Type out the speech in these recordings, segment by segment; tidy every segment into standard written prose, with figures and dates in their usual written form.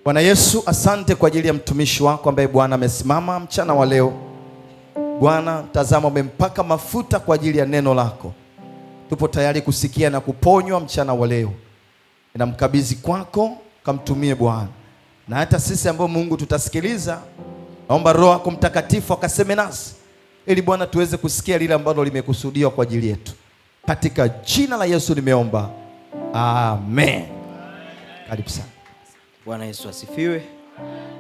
Bwana Yesu, asante kwa ajili ya mtumishi wako ambaye Bwana amesimama mchana wa leo. Bwana, tazama umempaka mafuta kwa ajili ya neno lako. Tupo tayari kusikia na kuponywa mchana wa leo. Ninamkabidhi kwako, kamtumie Bwana. Na hata sisi ambao Mungu tutasikiliza, naomba Roho yako Mtakatifu akaseme nasi, ili Bwana tuweze kusikia lile ambalo limekusudiwa kwa ajili yetu. Katika jina la Yesu nimeomba. Amen. Karibu sana. Bwana Yesu asifiwe.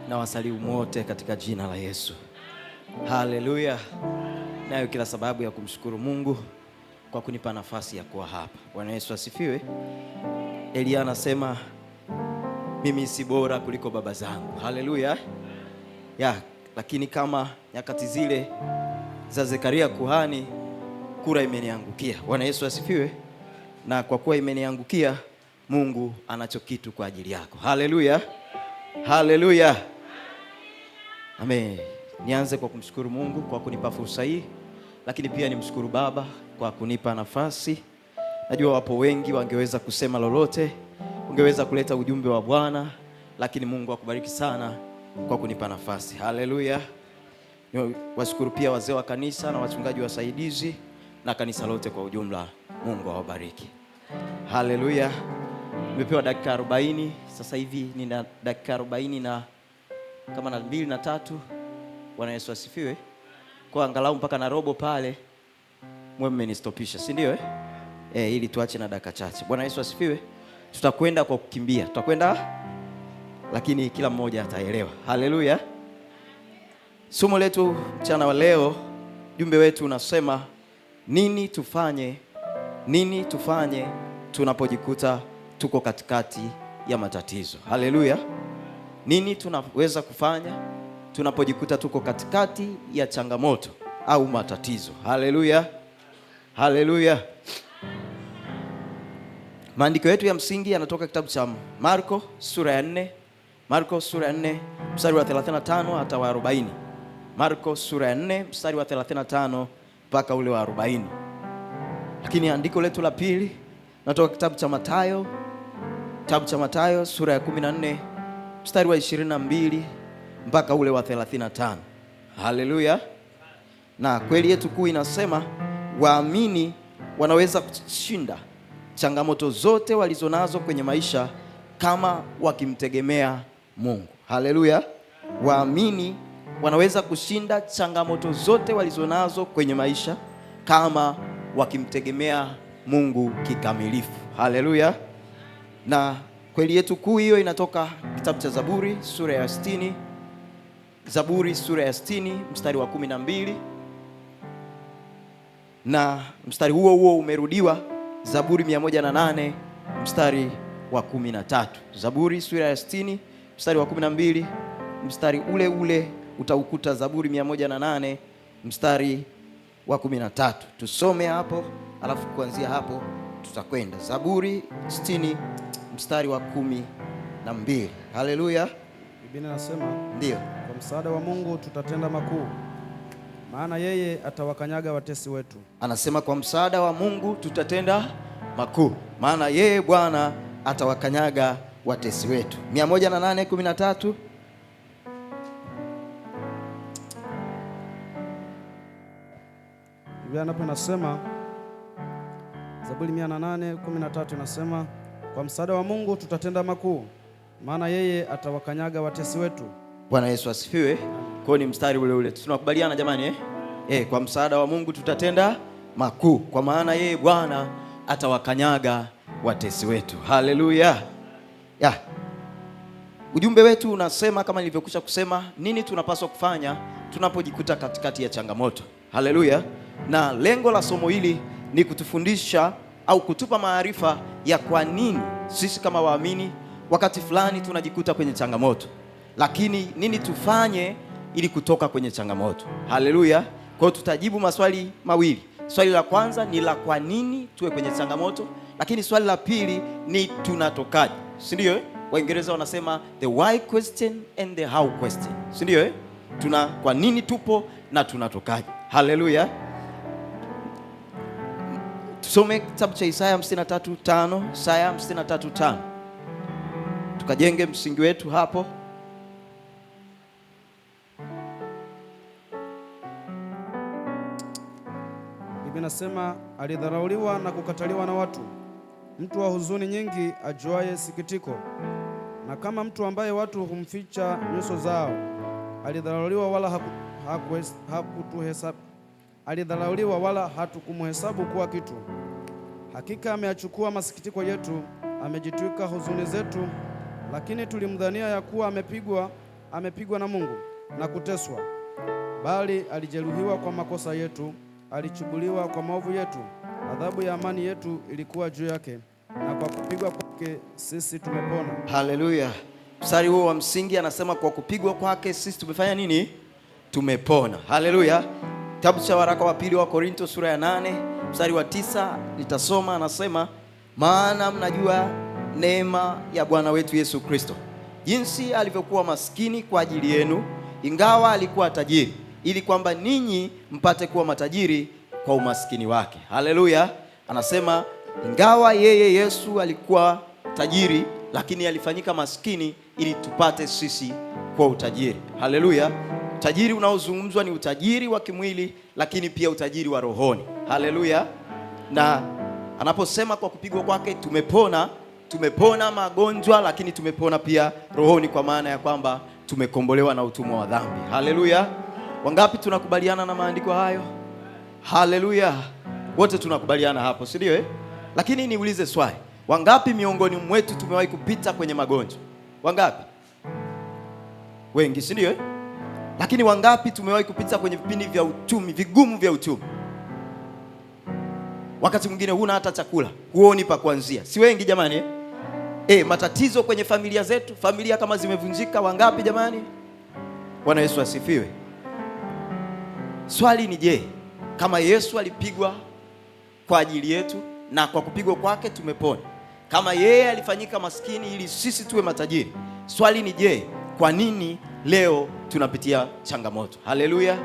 Na wasalimu wote katika jina la Yesu. Haleluya. Nayo kila sababu ya kumshukuru Mungu kwa kunipa nafasi ya kuwa hapa. Bwana Yesu asifiwe. Elia anasema mimi si bora kuliko baba zangu. Haleluya. Lakini kama nyakati zile za Zekaria kuhani, kura imeniangukia. Bwana Yesu asifiwe. Na kwa kuwa imeniangukia, Mungu anacho kitu kwa ajili yako. Haleluya. Haleluya. Amen. Nianze kwa kumshukuru Mungu kwa kunipa fursa hii, lakini pia nimshukuru Baba kwa kunipa nafasi. Najua wapo wengi wangeweza kusema lolote, ungeweza kuleta ujumbe wa Bwana, lakini Mungu akubariki sana kwa kunipa nafasi. Haleluya. Washukuru pia wazee wa kanisa na wachungaji wasaidizi na kanisa lote kwa ujumla. Mungu awabariki. Haleluya. Nimepewa dakika 40. Sasa hivi nina dakika 40 na kama na 2 na 3. Bwana Yesu asifiwe. Kwa angalau mpaka na robo pale mwe mmenistopisha, si ndio ili tuache na dakika chache. Bwana Yesu asifiwe. Tutakwenda kwa kukimbia. Tutakwenda lakini kila mmoja ataelewa. Haleluya. Somo letu mchana wa leo, jumbe wetu unasema nini tufanye tunapojikuta tuko katikati ya matatizo. Haleluya. Nini tunaweza kufanya tunapojikuta tuko katikati ya changamoto au matatizo. Haleluya. Haleluya. Maandiko yetu ya msingi yanatoka kitabu cha Marko sura ya 4. Marko sura ya 4 mstari wa 35 hata wa 40. Marko sura ya 4 mstari wa 35 mpaka ule wa 40. Lakini andiko letu la pili natoka kitabu cha Mathayo. Kitabu cha Mathayo sura ya 14 mstari wa 22 mpaka ule wa 35. Haleluya. Na kweli yetu kuu inasema waamini wanaweza kushinda changamoto zote walizonazo kwenye maisha kama wakimtegemea Mungu. Haleluya. Waamini wanaweza kushinda changamoto zote walizonazo kwenye maisha kama wakimtegemea Mungu kikamilifu. Haleluya. Na kweli yetu kuu hiyo inatoka kitabu cha Zaburi sura ya 60. Zaburi sura ya 60 mstari wa 12. Na mstari huo umerudiwa Zaburi 108 mstari wa 13. Zaburi sura ya 60 mstari wa 12, mstari ule utaukuta Zaburi 108 mstari wa 13. Tusome hapo, alafu kuanzia hapo tutakwenda. Zaburi 60 mstari wa 12. Haleluya. Biblia inasema ndio, kwa msaada wa Mungu tutatenda makuu, maana yeye atawakanyaga watesi wetu. Anasema kwa msaada wa Mungu tutatenda makuu, maana yeye Bwana atawakanyaga watesi wetu. 108:13. Biblia hapo inasema, Zaburi 108:13 inasema kwa msaada wa Mungu tutatenda makuu, maana yeye atawakanyaga watesi wetu. Bwana Yesu asifiwe. Kwa ni mstari ule. Tunakubaliana jamani kwa msaada wa Mungu tutatenda makuu, kwa maana yeye Bwana atawakanyaga watesi wetu. Haleluya. Ujumbe wetu unasema kama nilivyokwisha kusema, nini tunapaswa kufanya tunapojikuta katikati ya changamoto. Haleluya. Na lengo la somo hili ni kutufundisha au kutupa maarifa ya kwa nini sisi kama waamini wakati fulani tunajikuta kwenye changamoto, lakini nini tufanye ili kutoka kwenye changamoto. Haleluya. Kwa hiyo tutajibu maswali mawili. Swali la kwanza ni la kwa nini tuwe kwenye changamoto, lakini swali la pili ni tunatokaje, si ndio? Waingereza wanasema the why question and the how question, si ndio? Tuna kwa nini tupo na tunatokaje. Haleluya. Tusome kitabu cha Isaya 53:5. Isaya 53:5. tukajenge msingi wetu hapo. Biblia inasema alidharauliwa na kukataliwa na watu, mtu wa huzuni nyingi, ajuaye sikitiko, na kama mtu ambaye watu humficha nyuso zao. Alidharauliwa wala hatukumhesabu kuwa kitu. Hakika ameyachukua masikitiko yetu, amejitwika huzuni zetu. Lakini tulimdhania ya kuwa amepigwa na Mungu na kuteswa. Bali alijeruhiwa kwa makosa yetu, alichubuliwa kwa maovu yetu. Adhabu ya amani yetu ilikuwa juu yake, na kwa kupigwa kwake sisi tumepona. Haleluya. Mstari huo wa msingi anasema kwa kupigwa kwake sisi tumefanya nini? Tumepona. Haleluya. Kitabu cha waraka wa pili wa Korinto sura ya 8 mstari wa 9 nitasoma, anasema maana mnajua neema ya Bwana wetu Yesu Kristo, jinsi alivyokuwa maskini kwa ajili yenu, ingawa alikuwa tajiri, ili kwamba ninyi mpate kuwa matajiri kwa umaskini wake. Haleluya. Anasema ingawa yeye Yesu alikuwa tajiri, lakini alifanyika maskini ili tupate sisi kwa utajiri. Haleluya. Utajiri unaozungumzwa ni utajiri wa kimwili, lakini pia utajiri wa rohoni. Haleluya. Na anaposema kwa kupigwa kwake tumepona magonjwa, lakini tumepona pia rohoni, kwa maana ya kwamba tumekombolewa na utumwa wa dhambi. Haleluya. Wangapi tunakubaliana na maandiko hayo? Haleluya. Wote tunakubaliana hapo, si ndio? Lakini niulize swali, wangapi miongoni mwetu tumewahi kupita kwenye magonjwa? Wangapi? Wengi, si ndio? Lakini wangapi tumewahi kupita kwenye vipindi vya uchumi, vigumu vya uchumi? Wakati mwingine huna hata chakula, huoni pa kuanzia. Si wengi jamani? Matatizo kwenye familia zetu, familia kama zimevunjika, wangapi jamani? Bwana Yesu asifiwe. Swali ni je, kama Yesu alipigwa kwa ajili yetu na kwa kupigwa kwake tumepona, kama yeye alifanyika maskini ili sisi tuwe matajiri, swali ni je, kwa nini leo tunapitia changamoto? Haleluya.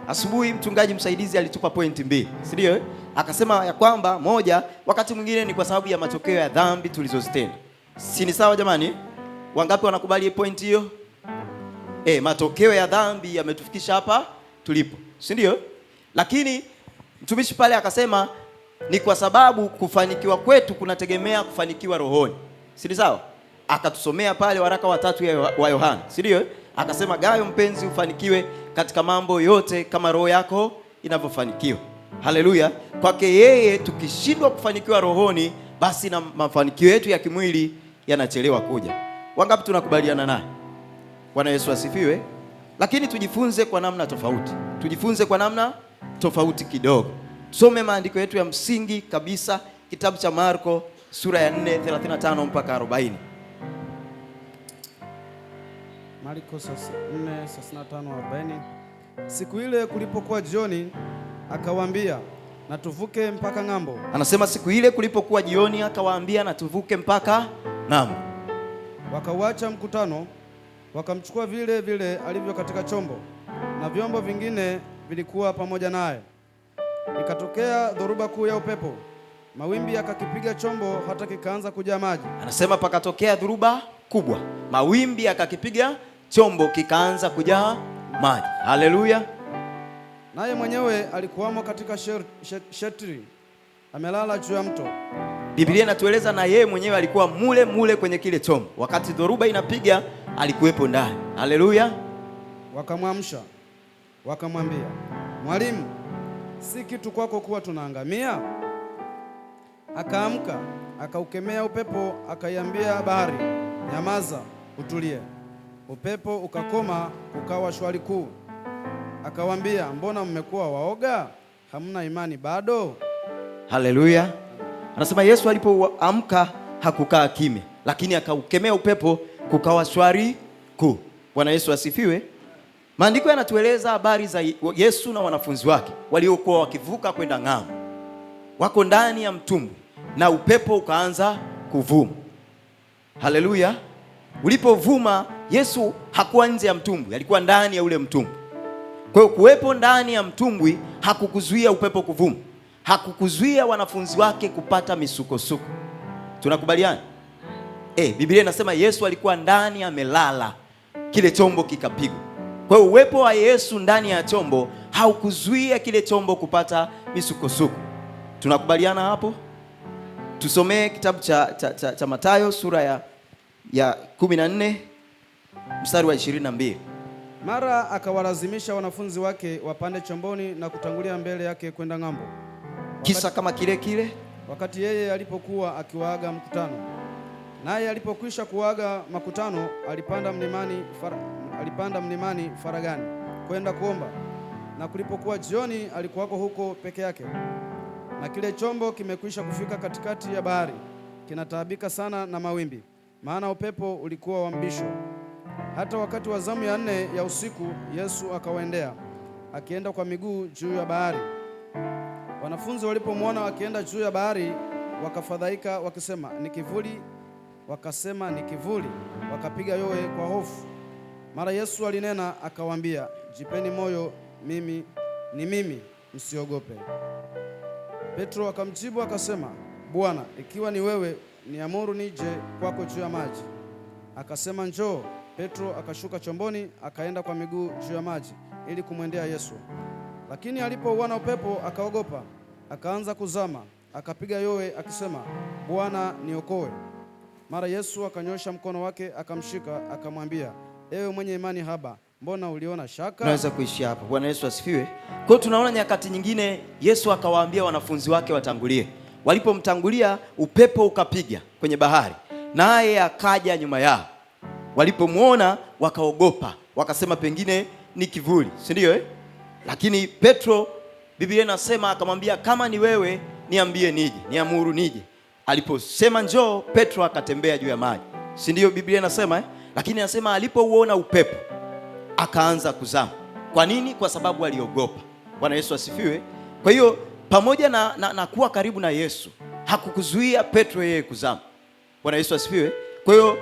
Asubuhi mchungaji msaidizi alitupa pointi mbili, si ndio? Akasema ya kwamba moja, wakati mwingine ni kwa sababu ya matokeo ya dhambi tulizozitenda. Si ni sawa jamani? Wangapi wanakubali pointi hiyo? Matokeo ya dhambi yametufikisha hapa tulipo, si ndio? Lakini mtumishi pale akasema ni kwa sababu kufanikiwa kwetu kunategemea kufanikiwa rohoni. Si ni sawa? Akatusomea pale waraka wa 3 wa Yohana, si ndio? Akasema Gayo mpenzi, ufanikiwe katika mambo yote kama roho yako inavyofanikiwa. Haleluya. Kwake yeye tukishindwa kufanikiwa rohoni, basi na mafanikio yetu ya kimwili yanachelewa kuja. Wangapi tunakubaliana naye? Bwana Yesu asifiwe. Lakini tujifunze kwa namna tofauti. Tujifunze kwa namna tofauti kidogo. Tusome maandiko yetu ya msingi kabisa, kitabu cha Marko sura ya 4:35 mpaka 40. Marko 4:35-40. Siku ile kulipokuwa jioni, akawaambia na tuvuke mpaka ng'ambo. Anasema siku ile kulipokuwa jioni akawaambia na tuvuke mpaka ng'ambo. Wakauacha mkutano, wakamchukua vile vile alivyo katika chombo, na vyombo vingine vilikuwa pamoja naye. Ikatokea dhoruba kuu ya upepo, mawimbi yakakipiga chombo hata kikaanza kujaa maji. Anasema pakatokea dhoruba kubwa, mawimbi yakakipiga chombo kikaanza kujaa maji. Haleluya. Naye mwenyewe alikuwamo katika shetri, amelala juu ya mto. Biblia inatueleza na yeye mwenyewe alikuwa mule kwenye kile chombo, wakati dhoruba inapiga alikuwepo ndani. Haleluya. Wakamwamsha wakamwambia, Mwalimu, si kitu kwako kuwa tunaangamia? Akaamka, akaukemea upepo, akaiambia bahari, nyamaza, utulie. Upepo ukakoma, kukawa shwari kuu. Akawaambia, mbona mmekuwa waoga? Hamna imani bado? Haleluya. Anasema Yesu alipoamka hakukaa kimya, lakini akaukemea upepo, kukawa shwari kuu. Bwana Yesu asifiwe. Maandiko yanatueleza habari za Yesu na wanafunzi wake waliokuwa wakivuka kwenda ng'ambo. Wako ndani ya mtumbwi na upepo ukaanza kuvuma. Haleluya. Ulipovuma, Yesu hakuwa nje ya mtumbwi, alikuwa ndani ya ule mtumbwi. Kwa hiyo kuwepo ndani ya mtumbwi hakukuzuia upepo kuvuma, hakukuzuia wanafunzi wake kupata misukosuko. Tunakubaliana? Biblia inasema Yesu alikuwa ndani amelala, kile chombo kikapigwa. Kwa hiyo uwepo wa Yesu ndani ya chombo haukuzuia kile chombo kupata misukosuko. Tunakubaliana hapo? Tusomee kitabu cha Mathayo sura ya 14 mstari wa 22. Mara akawalazimisha wanafunzi wake wapande chomboni na kutangulia mbele yake kwenda ng'ambo. Kisa kama kile wakati yeye alipokuwa akiwaaga mkutano. Naye alipokwisha kuaga makutano, alipanda mlimani faragani kwenda kuomba. Na kulipokuwa jioni, alikuwako huko peke yake. Na kile chombo kimekwisha kufika katikati ya bahari, kinataabika sana na mawimbi, maana upepo ulikuwa wa mbisho. Hata wakati wa zamu ya 4 ya usiku, Yesu akawaendea, akienda kwa miguu juu ya bahari. Wanafunzi walipomwona akienda juu ya bahari, wakafadhaika wakisema, ni kivuli. Wakasema, ni kivuli, wakapiga yowe kwa hofu. Mara Yesu alinena akawaambia, jipeni moyo, ni mimi, msiogope. Petro akamjibu akasema, Bwana, ikiwa ni wewe, niamuru nije kwako juu ya maji. Akasema, njoo. Petro akashuka chomboni, akaenda kwa miguu juu ya maji ili kumwendea Yesu. Lakini alipouona upepo akaogopa, akaanza kuzama, akapiga yowe akisema, Bwana, niokoe. Mara Yesu akanyosha mkono wake akamshika, akamwambia, ewe mwenye imani haba, mbona uliona shaka? Tunaweza kuishia hapo. Bwana Yesu asifiwe. Kwa hiyo tunaona nyakati nyingine Yesu akawaambia wanafunzi wake watangulie. Walipomtangulia, upepo ukapiga kwenye bahari, naye akaja nyuma yao. Walipomwona wakaogopa, wakasema pengine ni kivuli, si ndio? Lakini Petro, Biblia inasema akamwambia, kama ni wewe, niambie nije, niamuru nije. Aliposema njoo, Petro akatembea juu ya maji, si ndio? Biblia inasema Lakini inasema alipouona upepo akaanza kuzama. Kwa nini? Kwa sababu aliogopa. Bwana Yesu asifiwe. Kwa hiyo pamoja na kuwa karibu na Yesu hakukuzuia Petro yeye kuzama. Bwana Yesu asifiwe. Kwa hiyo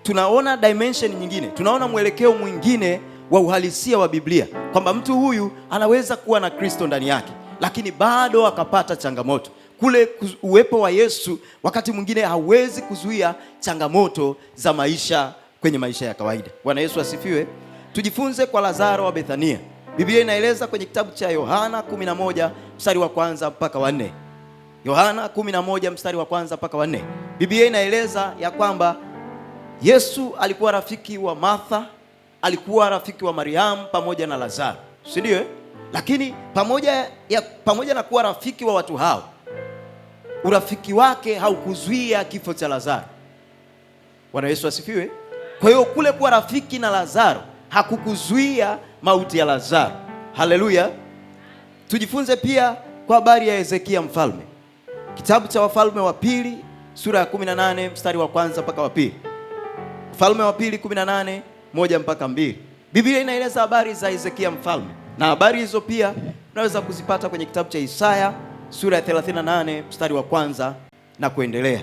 tunaona dimension nyingine, tunaona mwelekeo mwingine wa uhalisia wa Biblia, kwamba mtu huyu anaweza kuwa na Kristo ndani yake, lakini bado akapata changamoto. Kule uwepo wa Yesu wakati mwingine hawezi kuzuia changamoto za maisha kwenye maisha ya kawaida. Bwana Yesu asifiwe. Tujifunze kwa Lazaro wa Bethania. Biblia inaeleza kwenye kitabu cha Yohana 11 mstari wa kwanza mpaka wa 4. Yohana 11 mstari wa kwanza mpaka wa 4. Biblia inaeleza ya kwamba Yesu alikuwa rafiki wa Martha, alikuwa rafiki wa Mariamu pamoja na Lazaro, si ndio? Lakini pamoja na kuwa rafiki wa watu hao, urafiki wake haukuzuia kifo cha Lazaro. Bwana Yesu asifiwe. Kwa hiyo kule kuwa rafiki na Lazaro hakukuzuia mauti ya Lazaro. Haleluya. Tujifunze pia kwa habari ya Hezekia mfalme. Kitabu cha Wafalme wa Pili sura ya 18 mstari wa kwanza mpaka wa pili. Wafalme wa Pili 18 1 mpaka 2. Biblia inaeleza habari za Hezekia mfalme, na habari hizo pia unaweza kuzipata kwenye kitabu cha Isaya sura ya 38 mstari wa kwanza na kuendelea.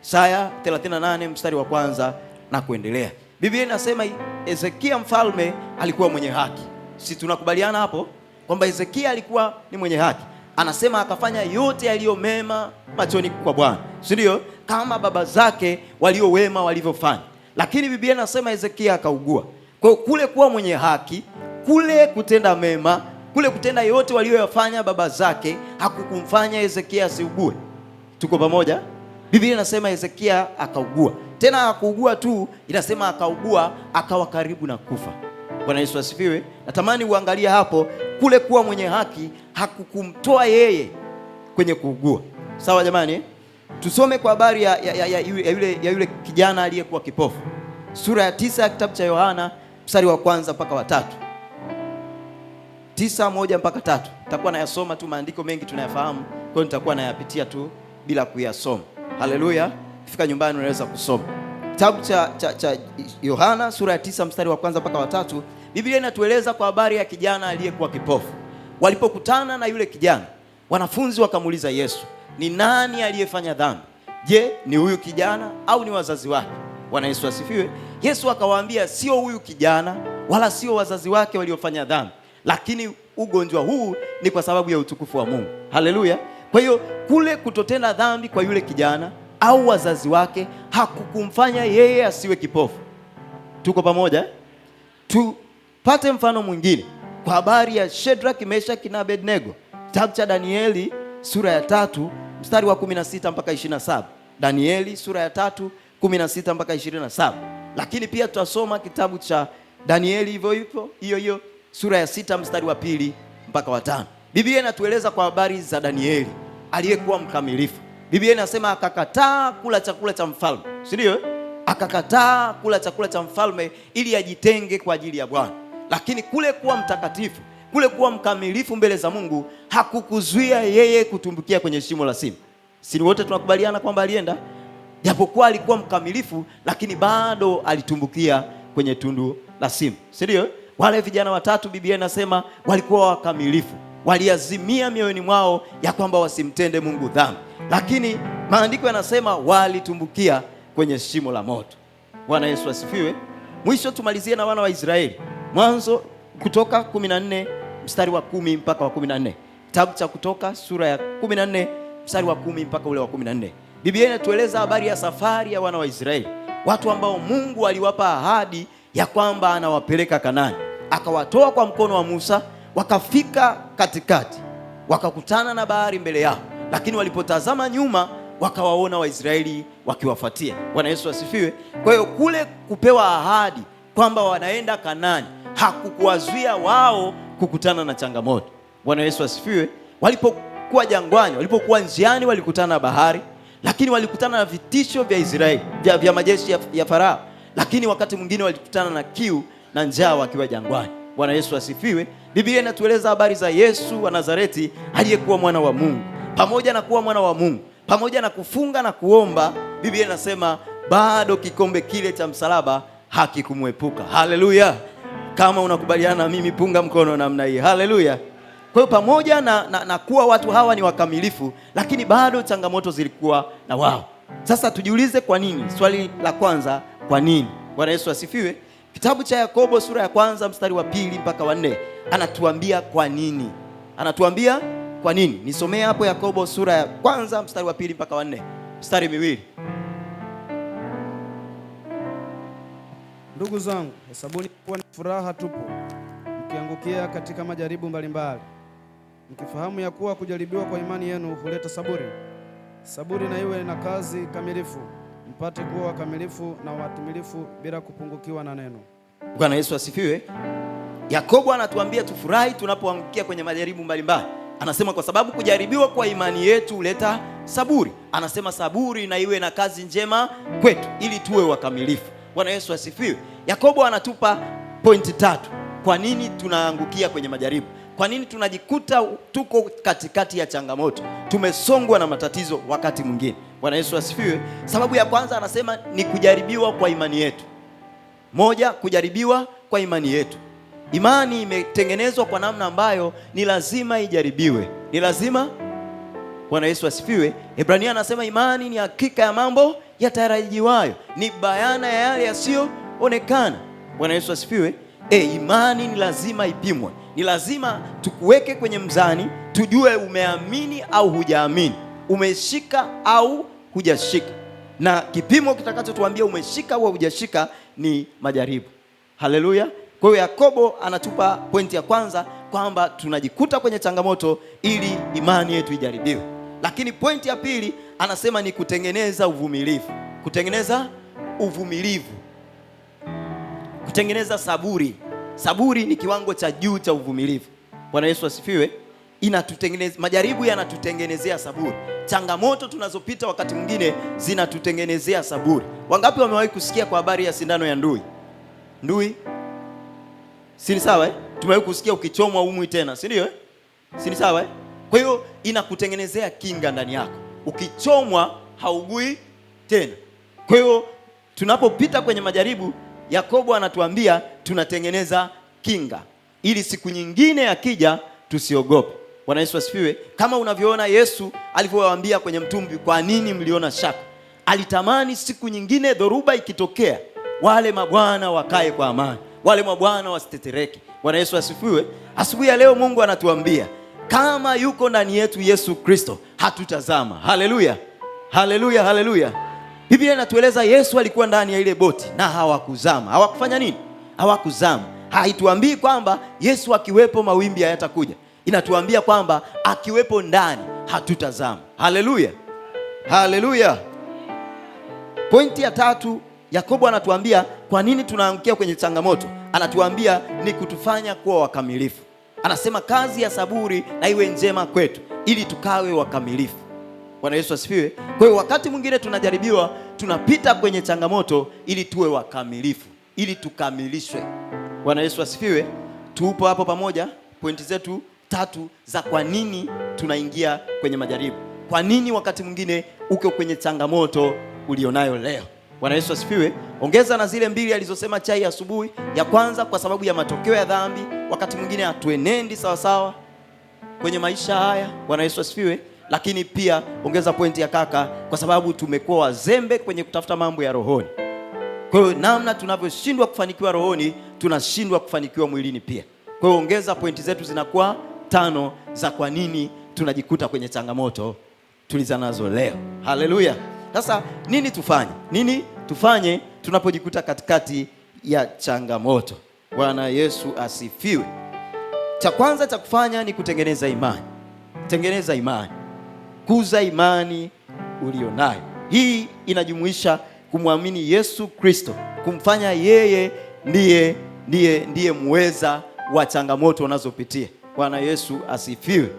Isaya 38 mstari wa kwanza na kuendelea. Biblia inasema Hezekia mfalme alikuwa mwenye haki. Si tunakubaliana hapo kwamba Hezekia alikuwa ni mwenye haki? Anasema akafanya yote yaliyo mema machoni kwa Bwana, si ndio? Kama baba zake walio wema walivyofanya. Lakini Biblia inasema Hezekia akaugua. Kwa kule kuwa mwenye haki, kule kutenda mema, kule kutenda yote walioyafanya baba zake, hakukumfanya Hezekia asiugue. Tuko pamoja? Biblia inasema Hezekia akaugua. Tena hakuugua tu, inasema akaugua akawa karibu na kufa. Bwana Yesu asifiwe. Natamani uangalie hapo, kule kuwa mwenye haki hakukumtoa yeye kwenye kuugua. Sawa jamani? Tusome kwa habari ya yule kijana aliyekuwa kipofu. Sura ya 9 ya kitabu cha Yohana mstari wa kwanza mpaka wa 3. 9:1 mpaka 3. Nitakuwa nayasoma tu, maandiko mengi tunayafahamu, kwa hiyo nitakuwa nayapitia tu bila kuyasoma. Haleluya. Fika nyumbani unaweza kusoma. Kitabu cha Yohana sura ya 9 mstari wa kwanza mpaka wa 3. Biblia inatueleza kwa habari ya kijana aliyekuwa kipofu. Walipokutana na yule kijana, wanafunzi wakamuuliza Yesu, ni nani aliyefanya dhambi? Je, ni huyu kijana au ni wazazi wake? Bwana Yesu asifiwe. Yesu akawaambia, sio huyu kijana wala sio wazazi wake waliofanya dhambi, lakini ugonjwa huu ni kwa sababu ya utukufu wa Mungu. Haleluya. Kwa hiyo kule kutotenda dhambi kwa yule kijana au wazazi wake hakukumfanya yeye asiwe kipofu. Tuko pamoja? Tupate mfano mwingine kwa habari ya Shadraka, Meshaki na Abednego. Kitabu cha Danieli sura ya 3 mstari wa 16 mpaka 27. Danieli sura ya 3 16 mpaka 27. Lakini pia tutasoma kitabu cha Danieli hiyo sura ya 6 mstari wa 2 mpaka wa 5. Biblia inatueleza kwa habari za Danieli aliyekuwa mkamilifu. Biblia inasema akakataa kula chakula cha mfalme, si ndio? Akakataa kula chakula cha mfalme ili ajitenge kwa ajili ya Bwana. Lakini kule kuwa mtakatifu, kule kuwa mkamilifu mbele za Mungu hakukuzuia yeye kutumbukia kwenye shimo la simba. Si wote tunakubaliana kwamba alienda? Japokuwa alikuwa mkamilifu, lakini bado alitumbukia kwenye tundu la simba, si ndio? Wale vijana watatu Biblia inasema walikuwa wakamilifu, waliazimia mioyoni mwao ya kwamba wasimtende Mungu dhambi, lakini maandiko yanasema walitumbukia kwenye shimo la moto. Bwana Yesu asifiwe. Mwisho tumalizie na wana wa Israeli. Mwanzo Kutoka 14 mstari wa 10 mpaka wa 14. Kitabu cha Kutoka sura ya 14 mstari wa 10 mpaka ule wa 14. Biblia inatueleza habari ya safari ya wana wa Israeli, watu ambao Mungu aliwapa ahadi ya kwamba anawapeleka Kanaani. Akawatoa kwa mkono wa Musa, wakafika katikati, wakakutana na bahari mbele yao, lakini walipotazama nyuma wakawaona Waisraeli wakiwafuatia. Bwana Yesu asifiwe. Kwa hiyo kule kupewa ahadi kwamba wanaenda Kanaani hakukuwazuia wao kukutana na changamoto. Bwana Yesu asifiwe. Walipokuwa jangwani, walipokuwa njiani, walikutana na bahari, lakini walikutana na vitisho vya Israeli, vya majeshi ya Farao, lakini wakati mwingine walikutana na kiu na njaa wakiwa jangwani. Bwana Yesu asifiwe. Biblia inatueleza habari za Yesu wa Nazareti aliyekuwa mwana wa Mungu. Pamoja na kuwa mwana wa Mungu, pamoja na kufunga na kuomba, Biblia inasema bado kikombe kile cha msalaba hakikumwepuka. Haleluya. Kama unakubaliana na mimi, punga mkono namna hii. Haleluya. Kwa hiyo pamoja na kuwa watu hawa ni wakamilifu, lakini bado changamoto zilikuwa na wao. Sasa tujiulize kwa nini? Swali la kwanza, kwa nini? Bwana Yesu asifiwe. Kitabu cha Yakobo sura ya 1 mstari wa 2 mpaka wa 4 anatuambia kwa nini. Anatuambia kwa nini. Nisomee hapo Yakobo sura ya 1 mstari wa 2 mpaka wa 4. Mstari miwili. Ndugu zangu, hesabuni kuwa ni furaha tupu mkiangukia katika majaribu mbalimbali, mkifahamu ya kuwa kujaribiwa kwa imani yenu huleta saburi. Saburi na iwe na kazi kamilifu, mpate kuwa wakamilifu na watimilifu bila kupungukiwa na neno. Bwana Yesu asifiwe. Yakobo anatuambia tufurahi tunapoangukia kwenye majaribu mbalimbali. Anasema kwa sababu kujaribiwa kwa imani yetu huleta saburi. Anasema saburi na iwe na kazi njema kwetu ili tuwe wakamilifu. Bwana Yesu asifiwe. Yakobo anatupa pointi 3. Kwa nini tunaangukia kwenye majaribu? Kwa nini tunajikuta tuko katikati ya changamoto? Tumesongwa na matatizo wakati mwingine. Bwana Yesu asifiwe. Sababu ya kwanza anasema ni kujaribiwa kwa imani yetu. Moja, kujaribiwa kwa imani yetu. Imani imetengenezwa kwa namna ambayo ni lazima ijaribiwe. Ni lazima. Bwana Yesu asifiwe. Ibrania anasema imani ni hakika ya mambo yatarajiwayo, ni bayana ya yale yasiyoonekana. Bwana Yesu asifiwe. Imani ni lazima ipimwe. Ni lazima tukuweke kwenye mzani, tujue umeamini au hujaamini, umeshika au hujashika. Na kipimo kitakachotuambia umeshika au hujashika ni majaribu. Haleluya. Kwa hiyo Yakobo anatupa pointi ya kwanza kwamba tunajikuta kwenye changamoto ili imani yetu ijaribiwe. Lakini pointi ya pili anasema ni kutengeneza uvumilivu. Kutengeneza uvumilivu. Kutengeneza saburi. Saburi ni kiwango cha juu cha uvumilivu. Bwana Yesu asifiwe. Inatutengeneza, majaribu yanatutengenezea saburi. Changamoto tunazopita wakati mwingine zinatutengenezea saburi. Wangapi wamewahi kusikia kwa habari ya sindano ya ndui? Ndui? Si sawa eh? Tumewahi kusikia ukichomwa umwi tena, si ndio eh? Si sawa eh? Kwa hiyo inakutengenezea kinga ndani yako. Ukichomwa haugui tena. Kwa hiyo tunapopita kwenye majaribu, Yakobo anatuambia tunatengeneza kinga ili siku nyingine akija tusiogope. Bwana Yesu asifiwe. Kama unavyoona Yesu alivyowaambia kwenye mtumbwi, kwa nini mliona shaka? Alitamani siku nyingine dhoruba ikitokea, wale mabwana wakae kwa amani, wale mabwana wasitetereke. Bwana Yesu asifiwe. Asubuhi ya leo Mungu anatuambia kama yuko ndani yetu Yesu Kristo hatutazama. Haleluya. Haleluya, haleluya. Biblia inatueleza Yesu alikuwa ndani ya ile boti na hawakuzama. Hawakufanya nini? Hawakuzama. Haituambii kwamba Yesu akiwepo mawimbi hayatakuja. Inatuambia kwamba akiwepo ndani hatutazama. Haleluya, haleluya. Pointi ya tatu, Yakobo anatuambia kwa nini tunaangukia kwenye changamoto. Anatuambia ni kutufanya kuwa wakamilifu. Anasema kazi ya saburi na iwe njema kwetu ili tukawe wakamilifu. Bwana Yesu asifiwe. Kwa hiyo wakati mwingine tunajaribiwa, tunapita kwenye changamoto ili tuwe wakamilifu, ili tukamilishwe. Bwana Yesu asifiwe. Tupo hapo pamoja. Pointi zetu tatu za kwa nini tunaingia kwenye majaribu. Kwa nini wakati mwingine uko kwenye changamoto ulionayo leo. Bwana Yesu asifiwe. Ongeza na zile mbili alizosema chai asubuhi. Ya kwanza, kwa sababu ya matokeo ya dhambi, wakati mwingine hatuenendi sawa sawa kwenye maisha haya. Bwana Yesu asifiwe. Lakini pia ongeza pointi ya kaka, kwa sababu tumekuwa wazembe kwenye kutafuta mambo ya rohoni. Kwa hiyo namna tunavyoshindwa kufanikiwa rohoni, tunashindwa kufanikiwa mwilini pia. Kwa hiyo ongeza pointi zetu zinakuwa 5 za kwa nini tunajikuta kwenye changamoto tulizanazo leo. Haleluya. Sasa nini tufanye? Nini tufanye tunapojikuta katikati ya changamoto? Bwana Yesu asifiwe. Cha kwanza cha kufanya ni kutengeneza imani. Tengeneza imani. Kuza imani ulionayo. Hii inajumuisha kumwamini Yesu Kristo, kumfanya yeye ndiye muweza wa changamoto unazopitia. Bwana Yesu asifiwe.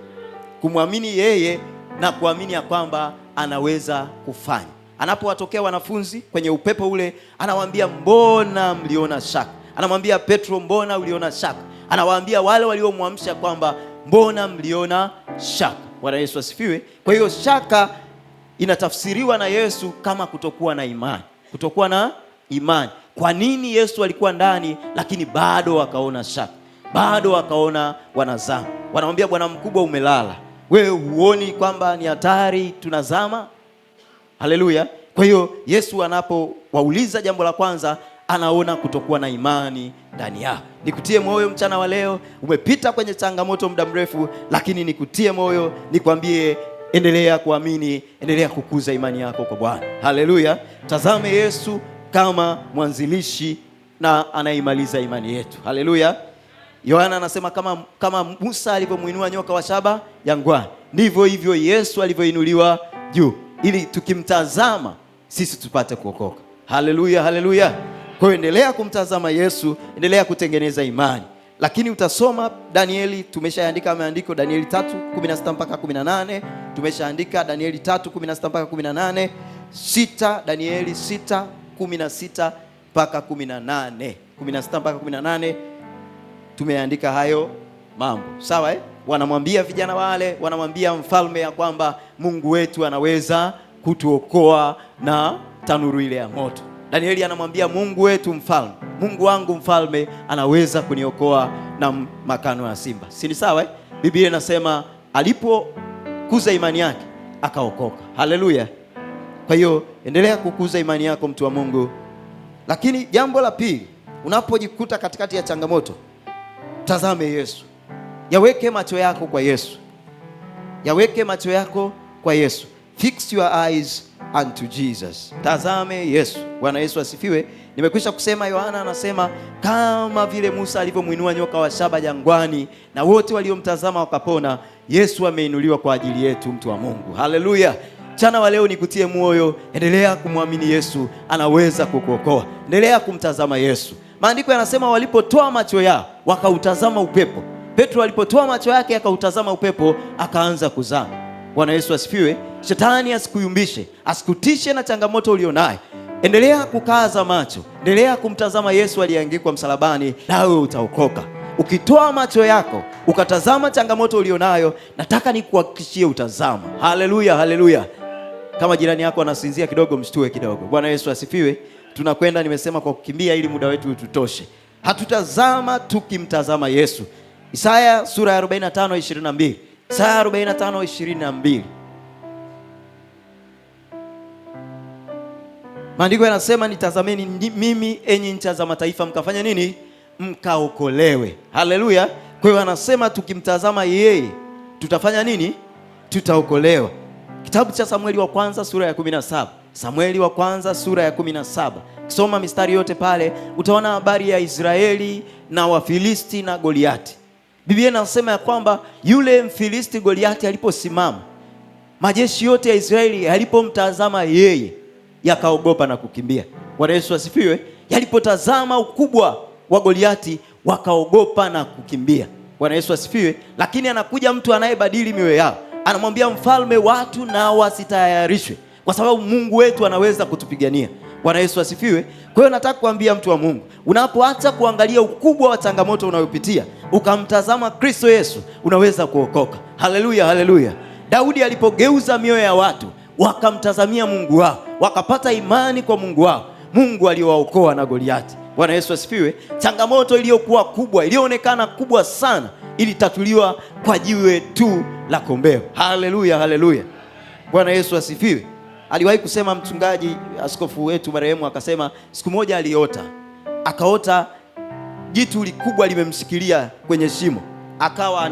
Kumwamini yeye na kuamini ya kwamba anaweza kufanya. Anapowatokea wanafunzi kwenye upepo ule, anawaambia mbona mliona shaka? Anamwambia Petro, mbona uliona shaka? Anawaambia wale waliomwamsha kwamba mbona mliona shaka? Bwana Yesu asifiwe. Kwa hiyo shaka inatafsiriwa na Yesu kama kutokuwa na imani. Kutokuwa na imani. Kwa nini Yesu alikuwa ndani lakini bado wakaona shaka? Bado wakaona wanazama. Wanamwambia bwana mkubwa, umelala. Wewe huoni kwamba ni hatari tunazama? Haleluya. Kwa hiyo Yesu anapowauliza jambo la kwanza, anaona kutokuwa na imani ndani yao. Nikutie moyo mchana wa leo, umepita kwenye changamoto muda mrefu, lakini nikutie moyo, nikwambie endelea kuamini, endelea kukuza imani yako kwa Bwana. Haleluya. Tazame Yesu kama mwanzilishi na anaimaliza imani yetu. Haleluya. Yohana anasema kama Musa alivyomuinua nyoka wa shaba jangwani, ndivyo hivyo Yesu alivyoinuliwa juu, ili tukimtazama sisi tupate kuokoka. Haleluya, haleluya. Kwa hiyo endelea kumtazama Yesu, endelea kutengeneza imani. Lakini utasoma Danieli, tumeshaandika maandiko Danieli 3:16 mpaka 18, tumeshaandika Danieli 3:16 mpaka 18, 6 Danieli 6:16 mpaka 18, 16 mpaka 18 tumeandika hayo mambo. Sawa Wanamwambia vijana wale, wanamwambia mfalme ya kwamba Mungu wetu anaweza kutuokoa na tanuru ile ya moto. Danieli anamwambia Mungu wetu mfalme, Mungu wangu mfalme anaweza kuniokoa na makano ya simba. Si ni sawa Biblia inasema alipokuza imani yake akaokoka. Haleluya. Kwa hiyo endelea kukuza imani yako mtu wa Mungu. Lakini jambo la pili, unapojikuta katikati ya changamoto, tazame Yesu. Yaweke macho yako kwa Yesu. Yaweke macho yako kwa Yesu. Fix your eyes unto Jesus. Tazame Yesu. Bwana Yesu asifiwe. Nimekwisha kusema, Yohana anasema kama vile Musa alivyomuinua nyoka wa shaba jangwani na wote waliomtazama wakapona, Yesu ameinuliwa kwa ajili yetu mtu wa Mungu. Haleluya. Mchana wa leo nikutie moyo, endelea kumwamini Yesu, anaweza kukuokoa. Endelea kumtazama Yesu. Maandiko yanasema walipotoa macho yao wakautazama upepo. Petro alipotoa macho yake akautazama upepo, akaanza kuzama. Bwana Yesu asifiwe. Shetani asikuyumbishe, asikutishe na changamoto ulionayo. Endelea kukaza macho, endelea kumtazama Yesu aliyeangikwa msalabani, nawe utaokoka. Ukitoa macho yako ukatazama changamoto ulionayo, nataka nikuhakikishie utazama. Haleluya, haleluya. Kama jirani yako anasinzia kidogo, mshtue kidogo. Bwana Yesu asifiwe. Tunakwenda, nimesema kwa kukimbia ili muda wetu ututoshe. Hatutazama tukimtazama Yesu. Isaya sura ya 45:22. Isaya 45:22. Maandiko yanasema nitazameni mimi enyi nchi za mataifa, mkafanya nini? Mkaokolewe. Haleluya. Kwa hiyo anasema tukimtazama yeye tutafanya nini? Tutaokolewa. Kitabu cha Samueli wa kwanza sura ya 17. Samueli wa kwanza sura ya 17. Kisoma mistari yote pale utaona habari ya Israeli na Wafilisti na Goliati. Biblia inasema ya kwamba yule Mfilisti Goliati aliposimama, majeshi yote ya Israeli yalipomtazama yeye yakaogopa na kukimbia. Bwana Yesu asifiwe. Yalipotazama ukubwa wa Goliati wakaogopa na kukimbia. Bwana Yesu asifiwe. Lakini anakuja mtu anayebadili mioyo yao, anamwambia mfalme, watu na wasitayarishwe kwa sababu Mungu wetu anaweza kutupigania. Bwana Yesu asifiwe. Kwa hiyo nataka kuambia mtu wa Mungu, unapoacha kuangalia ukubwa wa changamoto unayopitia ukamtazama Kristo Yesu, unaweza kuokoka. Haleluya, haleluya. Daudi alipogeuza mioyo ya watu wakamtazamia Mungu wao, wakapata imani kwa Mungu wao, Mungu aliyowaokoa na Goliati. Bwana Yesu asifiwe. Changamoto iliyokuwa kubwa, iliyoonekana kubwa sana, ilitatuliwa kwa jiwe tu la kombeo. Haleluya, haleluya. Bwana Yesu asifiwe. Aliwahi kusema mchungaji, askofu wetu marehemu, akasema siku moja akaota jitu likubwa limemshikilia kwenye shimo, akawa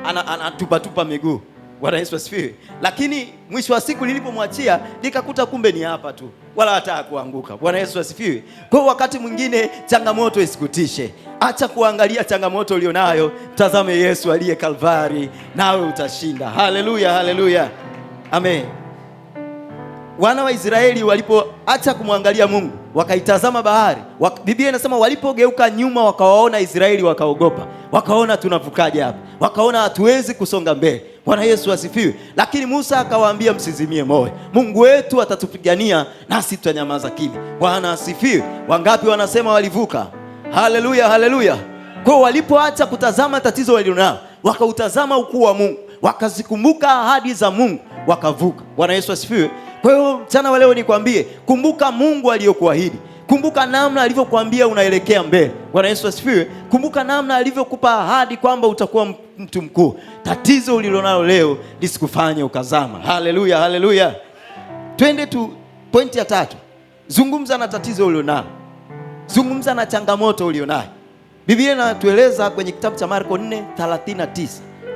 anatupa miguu. Bwana Yesu asifiwe. Lakini mwisho wa siku lilipomwachia likakuta kumbe ni hapa tu, wala hata kuanguka. Bwana Yesu asifiwe. Kwa wakati mwingine changamoto isikutishe. Acha kuangalia changamoto ulionayo, tazame Yesu aliye Kalvari, nawe utashinda. Haleluya, haleluya. Amen. Wana wa Israeli walipoacha kumwangalia Mungu, wakaitazama bahari, Biblia inasema walipogeuka nyuma wakawaona Israeli, wakaogopa. Wakaona tunavukaje hapa? Wakaona hatuwezi kusonga mbele. Bwana Yesu asifiwe. Lakini Musa akawaambia, msizimie moyo, Mungu wetu atatupigania nasi tutanyamaza kimya. Bwana asifiwe. Wangapi wanasema walivuka? Haleluya, haleluya. Kwa walipoacha kutazama tatizo walilonalo, wakautazama ukuu wa Mungu, wakazikumbuka ahadi za Mungu, wakavuka. Bwana Yesu asifiwe. Kwa hiyo mchana wa leo nikwambie, kumbuka Mungu aliyokuahidi. Kumbuka namna alivyokuambia unaelekea mbele. Bwana Yesu asifiwe. Kumbuka namna alivyokupa ahadi kwamba utakuwa mtu mkuu. Tatizo ulilonalo leo lisikufanye ukazama. Haleluya, haleluya. Twende tu pointi ya 3. Zungumza na tatizo ulilonalo. Zungumza na changamoto ulionayo. Biblia inatueleza kwenye kitabu cha Marko 4:39.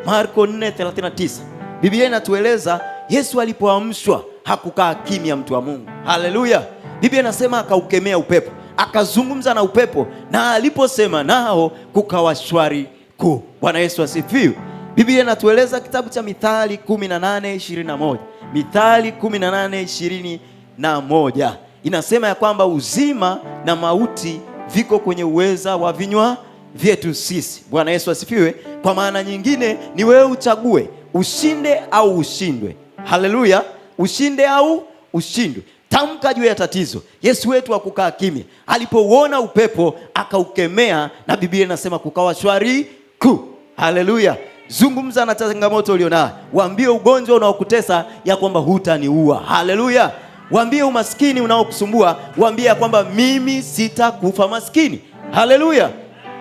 Marko 4:39. Biblia inatueleza Yesu alipoamshwa hakukaa kimya, mtu wa Mungu. Haleluya. Biblia inasema akaukemea upepo, akazungumza na upepo, na aliposema nao kukawa shwari kuu. Bwana Yesu asifiwe. Biblia inatueleza kitabu cha Mithali 18:21. Mithali 18:21 inasema ya kwamba uzima na mauti viko kwenye uweza wa vinywa vyetu sisi. Bwana Yesu asifiwe. Kwa maana nyingine ni wewe uchague ushinde au ushindwe. Haleluya. Ushinde au ushindwe. Tamka juu ya tatizo. Yesu wetu hakukaa kimya. Alipouona upepo akaukemea, na Biblia inasema kukawa shwari kuu. Haleluya. Zungumza na changamoto ulionayo. Waambie ugonjwa unaokutesa ya kwamba hutaniua. Haleluya. Waambie umaskini unaokusumbua, waambie ya kwamba mimi sitakufa maskini. Haleluya.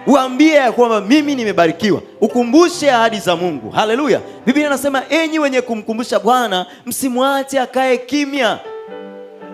Waambie ya kwamba mimi nimebarikiwa. Ukumbushe ahadi za Mungu. Haleluya. Biblia inasema enyi wenye kumkumbusha Bwana, msimwache akae kimya.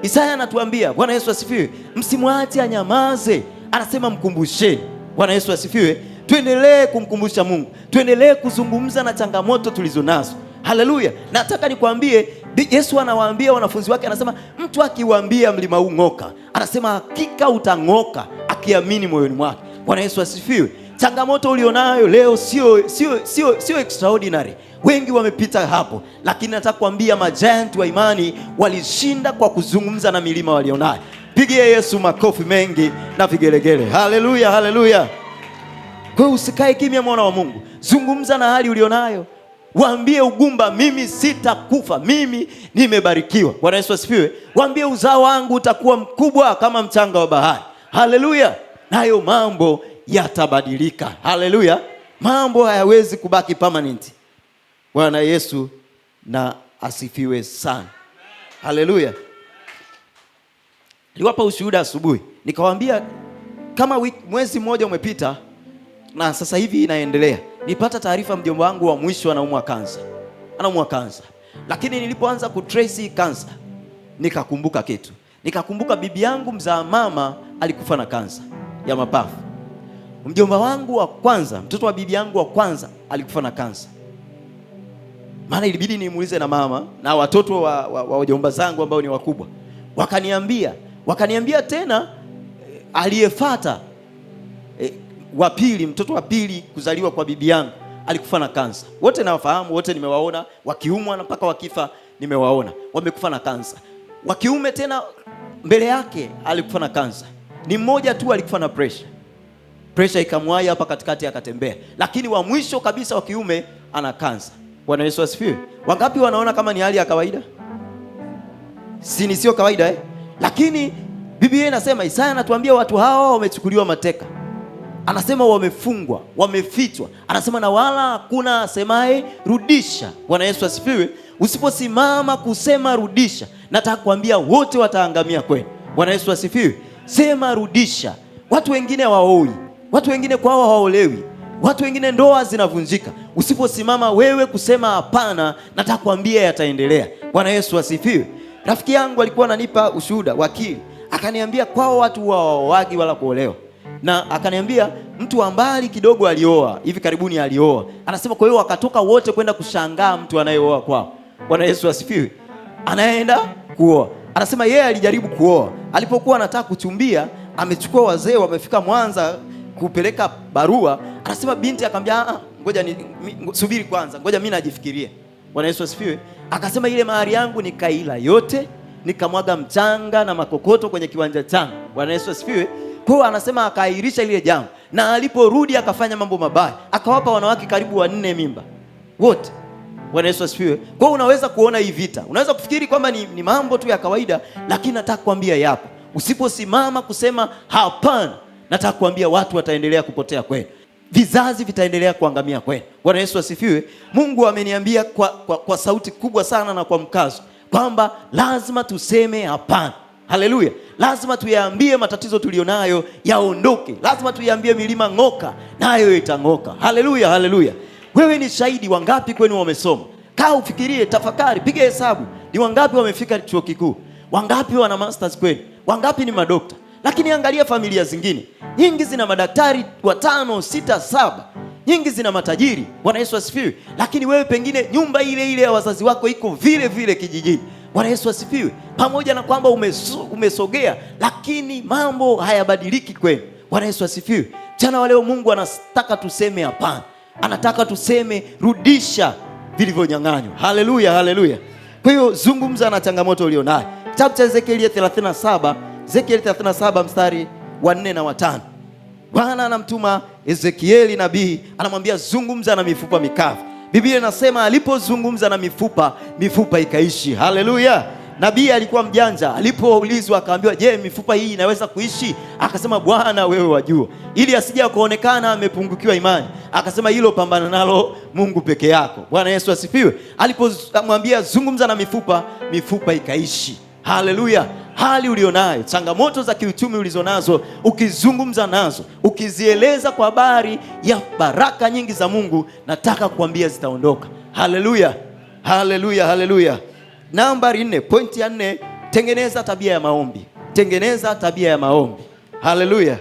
Isaya anatuambia, Bwana Yesu asifiwe, msimwache anyamaze. Anasema mkumbusheni. Bwana Yesu asifiwe. Tuendelee kumkumbusha Mungu. Tuendelee kuzungumza na changamoto tulizonazo. Haleluya. Nataka nikwambie, Yesu anawaambia wanafunzi wake, anasema mtu akiwaambia mlima huu ng'oka, anasema hakika utang'oka akiamini moyoni mwake. Bwana Yesu asifiwe. Changamoto ulionayo leo sio extraordinary. Wengi wamepita hapo, lakini nataka kuambia magiant wa imani walishinda kwa kuzungumza na milima walionayo. Pigie Yesu makofi mengi na vigelegele. Haleluya, haleluya. Kwa hiyo usikae kimya, mwana wa Mungu. Zungumza na hali ulionayo. Waambie ugumba, mimi sitakufa, mimi nimebarikiwa. Bwana Yesu asifiwe. Waambie uzao wangu utakuwa mkubwa kama mchanga wa bahari. Haleluya. Nayo mambo yatabadilika. Haleluya. Mambo hayawezi kubaki permanent. Bwana Yesu na asifiwe sana. Haleluya. Niliwapa ushuhuda asubuhi, nikawaambia kama mwezi mmoja umepita na sasa hivi inaendelea. Nilipata taarifa mjomba wangu wa mwisho anaumwa kansa. Lakini nilipoanza kutrace kansa, nikakumbuka kitu. Nikakumbuka bibi yangu mzaa mama alikufa na kansa ya mapafu. Mjomba wangu wa kwanza, mtoto wa bibi yangu wa kwanza alikufa na kansa. Maana ilibidi nimuulize na mama na watoto wa wajomba zangu ambao ni wakubwa. Wakaniambia tena aliyefuata wa pili, mtoto wa pili kuzaliwa kwa bibi yangu alikufa na kansa. Wote nawafahamu, wote nimewaona wakiumwa na mpaka wakifa, nimewaona wamekufa na kansa. Wa kiume tena mbele yake alikufa na kansa. Ni mmoja tu alikufa na pressure ikamwai hapa katikati akatembea, lakini wa mwisho kabisa wa kiume ana kansa. Bwana Yesu asifiwe. Wangapi wanaona kama ni hali ya kawaida? Sio kawaida Lakini Biblia inasema, Isaya anatuambia watu hao wamechukuliwa mateka. Anasema wamefungwa, wamefichwa. Anasema na wala hakuna asemaye rudisha. Bwana Yesu asifiwe. Usiposimama kusema rudisha, nataka kuambia wote wataangamia kwenu. Bwana Yesu asifiwe. Sema rudisha. Watu wengine hawaoi, watu wengine kwao hawaolewi, watu wengine ndoa zinavunjika. Usiposimama wewe kusema hapana, nataka kuambia yataendelea. Bwana Yesu asifiwe. Rafiki yangu alikuwa ananipa ushuhuda, wakili, akaniambia kwao watu hawaoagi wala kuolewa. Na akaniambia mtu wa mbali kidogo alioa, hivi karibuni alioa. Anasema kwa hiyo wakatoka wote kwenda kushangaa mtu anayeoa kwao. Bwana Yesu asifiwe. Anaenda kuoa. Anasema yeye alijaribu kuoa. Alipokuwa anataka kuchumbia, amechukua wazee wamefika Mwanza kupeleka barua. Anasema binti akamwambia ngoja subiri kwanza, ngoja mimi najifikiria. Bwana Yesu asifiwe. Akasema ile mahari yangu nikaila yote, nikamwaga mchanga na makokoto kwenye kiwanja changu. Bwana Yesu asifiwe. Kwa anasema akaahirisha ile jambo, na aliporudi akafanya mambo mabaya, akawapa wanawake karibu 4 mimba wote. Bwana Yesu asifiwe. Kwa unaweza kuona hii vita, unaweza kufikiri kwamba ni mambo tu ya kawaida, lakini nataka kuambia yapo. Usiposimama kusema hapana, nataka kuambia watu wataendelea kupotea kwenu, vizazi vitaendelea kuangamia kwenu. Bwana Yesu asifiwe. Mungu ameniambia kwa sauti kubwa sana na kwa mkazo kwamba lazima tuseme hapana. Haleluya. Lazima tuyaambie matatizo tulionayo yaondoke. Lazima tuyaambie milima ng'oka, nayo itang'oka. Haleluya, haleluya. Wewe ni shahidi. Wangapi kwenu wamesoma? Kaa ufikirie, tafakari, piga hesabu. Ni wangapi wamefika chuo kikuu? Wangapi wana masters kwenu? Wangapi ni madokta? Lakini angalia familia zingine. Nyingi zina madaktari 5, 6, 7. Nyingi zina matajiri. Bwana Yesu asifiwe. Lakini wewe pengine nyumba ile ile ya wazazi wako iko vile vile kijijini. Bwana Yesu asifiwe. Pamoja na kwamba umesogea, lakini mambo hayabadiliki kwenu. Bwana Yesu asifiwe. Jana wa leo Mungu anataka tuseme hapana. Anataka tuseme rudisha vilivyonyang'anywa. Haleluya, haleluya. Kwa hiyo zungumza na changamoto ulionayo. Kitabu cha Ezekieli 37 mstari wa 4 na 5. Bwana anamtuma Ezekieli nabii, anamwambia zungumza na mifupa mikavu. Biblia inasema alipozungumza na mifupa ikaishi. Haleluya. Nabii alikuwa mjanja. Alipoulizwa akaambiwa, je, mifupa hii inaweza kuishi? Akasema, Bwana wewe wajua. Ili asije kuonekana amepungukiwa imani, akasema hilo pambana nalo Mungu peke yako. Bwana Yesu asifiwe. Alipomwambia zungumza na mifupa ikaishi. Haleluya. Hali ulionayo, changamoto za kiuchumi ulizonazo, ukizungumza nazo, ukizieleza kwa habari ya baraka nyingi za Mungu, nataka kuambia zitaondoka. Haleluya, haleluya, haleluya. Nambari 4, pointi ya 4, tengeneza tabia ya maombi. Tengeneza tabia ya maombi. Haleluya.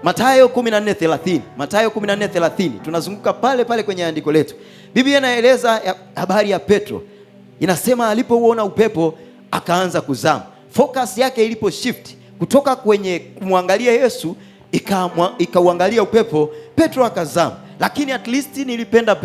Mathayo 14:30. Mathayo 14:30. Tunazunguka pale pale kwenye andiko letu. Biblia inaeleza habari ya Petro. Inasema alipouona upepo akaanza kuzama. Focus yake ilipo shift kutoka kwenye kumwangalia Yesu ikauangalia upepo, Petro akazama. Lakini at least nilipenda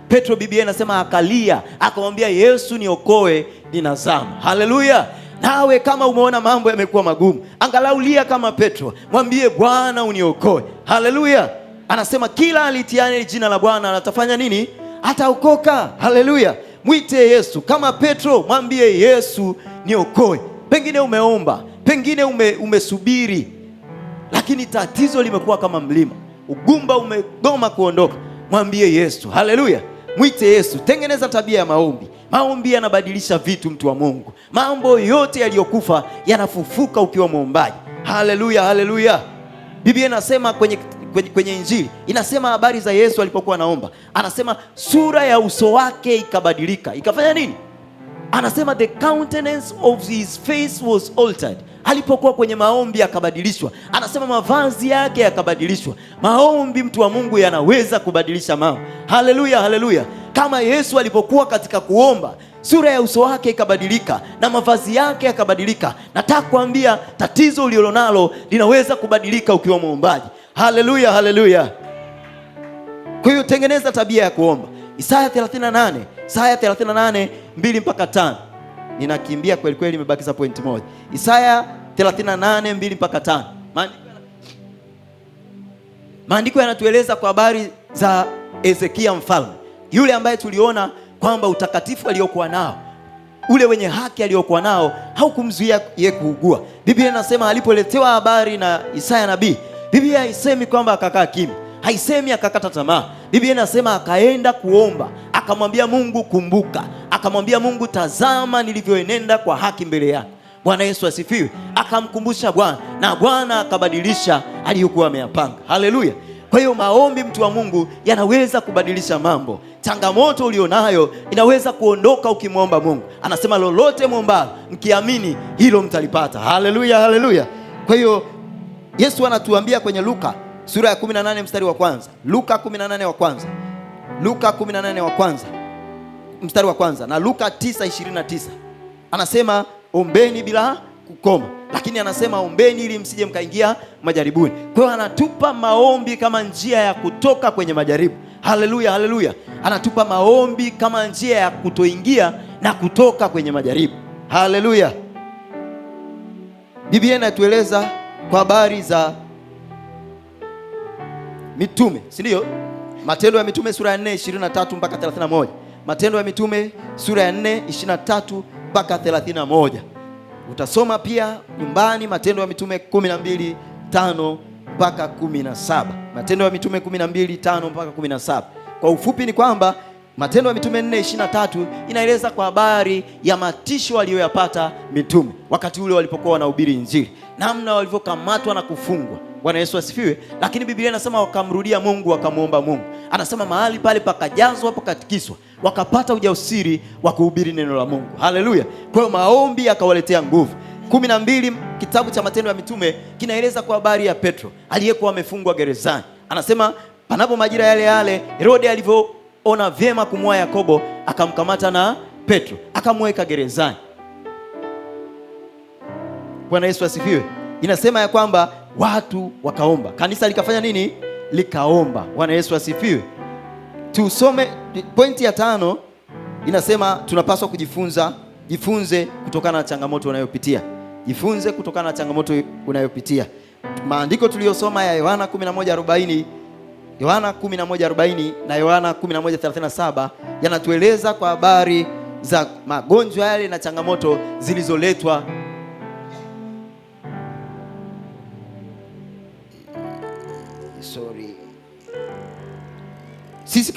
Petro, Biblia inasema akalia, akamwambia Yesu niokoe, ninazama. Haleluya. Nawe kama umeona mambo yamekuwa magumu, angalau lia kama Petro, mwambie Bwana uniokoe. Haleluya. Anasema kila alitiane jina la Bwana atafanya nini? Ataokoka. Haleluya. Mwite Yesu kama Petro, mwambie Yesu niokoe. Pengine umeomba, pengine umesubiri, lakini tatizo limekuwa kama mlima, ugumba umegoma kuondoka. Mwambie Yesu. Haleluya. Mwite Yesu. Tengeneza tabia ya maombi. Maombi yanabadilisha vitu, mtu wa Mungu. Mambo yote yaliyokufa yanafufuka ukiwa muombaji. Haleluya, haleluya. Biblia inasema kwenye Injili, inasema habari za Yesu alipokuwa anaomba. Anasema sura ya uso wake ikabadilika. Ikafanya nini? Anasema the countenance of his face was altered. Alipokuwa kwenye maombi akabadilishwa. Anasema mavazi yake yakabadilishwa. Maombi, mtu wa Mungu, yanaweza kubadilisha mambo. Haleluya, haleluya. Kama Yesu alipokuwa katika kuomba, sura ya uso wake ikabadilika na mavazi yake yakabadilika. Nataka kuambia tatizo ulilonalo linaweza kubadilika ukiwa muombaji. Haleluya, haleluya. Kwa hiyo tengeneza tabia ya kuomba. Isaya 38 2 mpaka 5. Ninakimbia kweli kweli, nimebakiza pointi moja. Isaya 38 2 mpaka 5. Maandiko yanatueleza kwa habari za Hezekia mfalme, yule ambaye tuliona kwamba utakatifu aliokuwa nao, ule wenye haki aliokuwa nao haukumzuia yeye kuugua. Biblia inasema alipoletewa habari na Isaya nabii, Biblia haisemi kwamba akakaa kimya, haisemi akakata tamaa. Biblia inasema akaenda kuomba, akamwambia Mungu kumbuka, akamwambia Mungu tazama nilivyoenenda kwa haki mbele yako. Bwana Yesu asifiwe. Akamkumbusha Bwana na Bwana akabadilisha aliyokuwa ameyapanga. Haleluya. Kwa hiyo maombi, mtu wa Mungu, yanaweza kubadilisha mambo. Changamoto ulionayo inaweza kuondoka ukimwomba Mungu. Anasema lolote muombalo mkiamini hilo mtalipata. Haleluya, haleluya. Kwa hiyo Yesu anatuambia kwenye Luka sura ya 18 mstari wa kwanza. Luka 18 wa kwanza. Luka 18 wa kwanza mstari wa kwanza na Luka 9:29. Anasema ombeni bila kukoma, lakini anasema ombeni ili msije mkaingia majaribuni. Kwa hiyo anatupa maombi kama njia ya kutoka kwenye majaribu. Haleluya, haleluya. Anatupa maombi kama njia ya kutoingia na kutoka kwenye majaribu. Haleluya. Biblia inatueleza kwa habari za mitume, si ndio? Matendo ya Mitume sura ya 4:23 mpaka 31. Matendo ya Mitume sura ya 4:23 mpaka 31. Utasoma pia nyumbani Matendo ya Mitume 12:5 mpaka 17. Matendo ya Mitume 12:5 mpaka 17. Kwa ufupi ni kwamba Matendo ya Mitume 4:23 inaeleza kwa habari ya matisho aliyoyapata mitume wakati ule walipokuwa wanahubiri Injili, namna walivyokamatwa na kufungwa. Bwana Yesu asifiwe. Lakini Biblia inasema wakamrudia Mungu, wakamuomba Mungu. Anasema mahali pale pakajazwa, pakatikiswa, wakapata ujasiri wa kuhubiri neno la Mungu. Haleluya. Kwa hiyo maombi yakawaletea nguvu. 12 kitabu cha Matendo ya Mitume kinaeleza kwa habari ya Petro aliyekuwa amefungwa gerezani. Anasema panapo majira yale yale Herode alivyoona vyema kumwoa Yakobo, akamkamata na Petro akamweka gerezani. Bwana Yesu asifiwe. Inasema ya kwamba watu wakaomba, kanisa likafanya nini? Likaomba. Bwana Yesu asifiwe. Tusome pointi ya 5. Inasema tunapaswa jifunze kutokana na changamoto unayopitia. Jifunze kutokana na changamoto unayopitia. Maandiko tuliyosoma ya Yohana 11:40, Yohana 11:40 na Yohana 11:37 yanatueleza kwa habari za magonjwa yale na changamoto zilizoletwa Sisi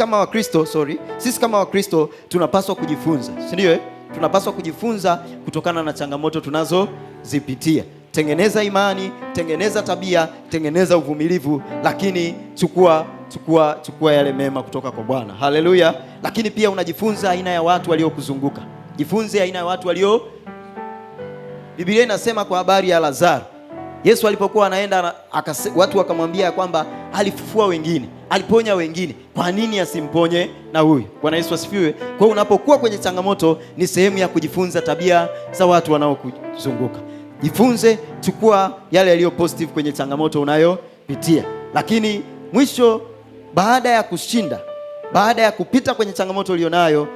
kama Wakristo tunapaswa kujifunza, si ndio? Tunapaswa kujifunza kutokana na changamoto tunazozipitia. Tengeneza imani, tengeneza tabia, tengeneza uvumilivu, lakini chukua yale mema kutoka kwa Bwana. Haleluya. Lakini pia unajifunza aina ya watu waliokuzunguka. Jifunze aina ya watu Biblia inasema kwa habari ya Lazaro. Yesu alipokuwa anaenda watu wakamwambia kwamba alifufua wengine, aliponya wengine, kwa nini asimponye na huyu? Bwana Yesu asifiwe. Kwa hiyo unapokuwa kwenye changamoto ni sehemu ya kujifunza tabia za watu wanaokuzunguka. Jifunze, chukua yale yaliyo positive kwenye changamoto unayopitia. Lakini mwisho, baada ya kushinda, baada ya kupita kwenye changamoto ulionayo,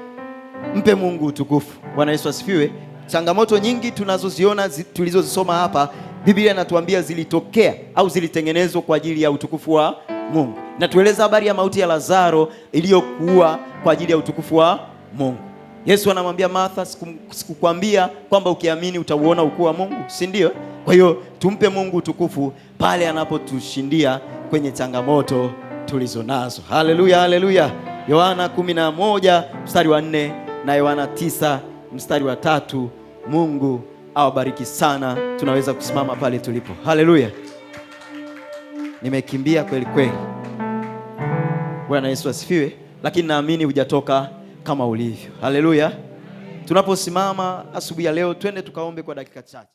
mpe Mungu utukufu. Bwana Yesu asifiwe. Changamoto nyingi tunazoziona tulizozisoma hapa, Biblia inatuambia zilitokea au zilitengenezwa kwa ajili ya utukufu wa Mungu. Inatueleza habari ya mauti ya Lazaro iliyokuwa kwa ajili ya utukufu wa Mungu. Yesu anamwambia Martha, sikukwambia kwamba ukiamini utauona ukuu wa Mungu, si ndio? Kwa hiyo tumpe Mungu utukufu pale anapotushindia kwenye changamoto tulizonazo. Haleluya, haleluya. Yohana 11 mstari wa 4 na Yohana 9 mstari wa 3. Mungu awabariki sana. Tunaweza kusimama pale tulipo. Haleluya. Nimekimbia kweli kweli. Bwana Yesu asifiwe. Lakini naamini hujatoka kama ulivyo. Haleluya. Tunaposimama asubuhi ya leo, twende tukaombe kwa dakika chache.